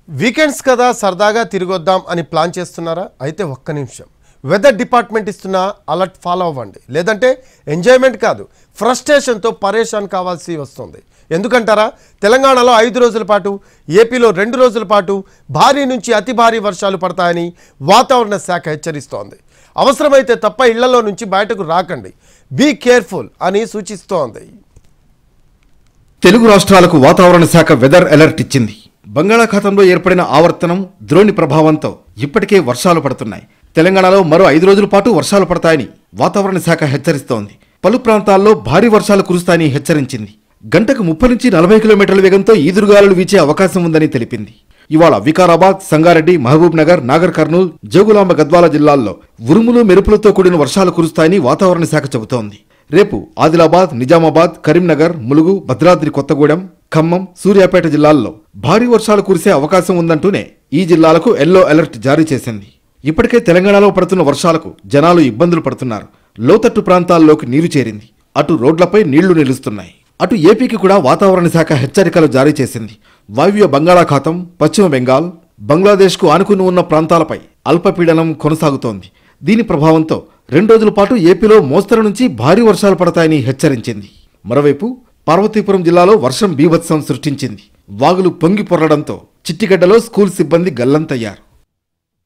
Weekends కదా సరదాగా తిరిగొద్దాం అని ప్లాన్ చేస్తున్నారా? అయితే ఒక్క నిమిషం, వెదర్ డిపార్ట్మెంట్ ఇస్తున్న అలర్ట్ ఫాలో అవ్వండి. లేదంటే ఎంజాయ్మెంట్ కాదు, ఫ్రస్ట్రేషన్తో పరేషాన్ కావాల్సి వస్తుంది. ఎందుకంటారా? తెలంగాణలో 5 రోజుల పాటు, ఏపీలో 2 రోజుల పాటు భారీ నుంచి అతి భారీ వర్షాలు పడతాయని వాతావరణ శాఖ హెచ్చరిస్తోంది. అవసరమైతే తప్ప ఇళ్లలో నుంచి బయటకు రాకండి, బీ కేర్ఫుల్ అని సూచిస్తోంది. తెలుగు రాష్ట్రాలకు వాతావరణ శాఖ వెదర్ అలర్ట్ ఇచ్చింది. బంగాళాఖాతంలో ఏర్పడిన ఆవర్తనం ద్రోణి ప్రభావంతో ఇప్పటికే వర్షాలు పడుతున్నాయి. తెలంగాణలో మరో 5 రోజుల పాటు వర్షాలు పడతాయని వాతావరణ శాఖ హెచ్చరిస్తోంది. పలు ప్రాంతాల్లో భారీ వర్షాలు కురుస్తాయని హెచ్చరించింది. గంటకు 30 నుంచి 40 కిలోమీటర్ల వేగంతో ఈదురుగాలులు వీచే అవకాశం ఉందని తెలిపింది. ఇవాళ వికారాబాద్, సంగారెడ్డి, మహబూబ్ నగర్, నాగర్ కర్నూల్, జోగులాంబ గద్వాల జిల్లాల్లో ఉరుములు మెరుపులతో కూడిన వర్షాలు కురుస్తాయని వాతావరణ శాఖ చెబుతోంది. రేపు ఆదిలాబాద్, నిజామాబాద్, కరీంనగర్, ములుగు, భద్రాద్రి కొత్తగూడెం, ఖమ్మం, సూర్యాపేట జిల్లాల్లో భారీ వర్షాలు కురిసే అవకాశం ఉందంటూనే ఈ జిల్లాలకు ఎల్లో అలర్ట్ జారీ చేసింది. ఇప్పటికే తెలంగాణలో పడుతున్న వర్షాలకు జనాలు ఇబ్బందులు పడుతున్నారు. లోతట్టు ప్రాంతాల్లోకి నీరు చేరింది. అటు రోడ్లపై నీళ్లు నిలుస్తున్నాయి. అటు ఏపీకి కూడా వాతావరణ శాఖ హెచ్చరికలు జారీ చేసింది. వాయువ్య బంగాళాఖాతం, పశ్చిమ బెంగాల్, బంగ్లాదేశ్కు ఆనుకుని ఉన్న ప్రాంతాలపై అల్పపీడనం కొనసాగుతోంది. దీని ప్రభావంతో 2 రోజుల పాటు ఏపీలో మోస్తరు నుంచి భారీ వర్షాలు పడతాయని హెచ్చరించింది. మరోవైపు పార్వతీపురం జిల్లాలో వర్షం బీభత్సం సృష్టించింది. వాగులు పొంగి పొర్లడంతో చిట్టిగడ్డలో స్కూల్ సిబ్బంది గల్లంతయ్యారు.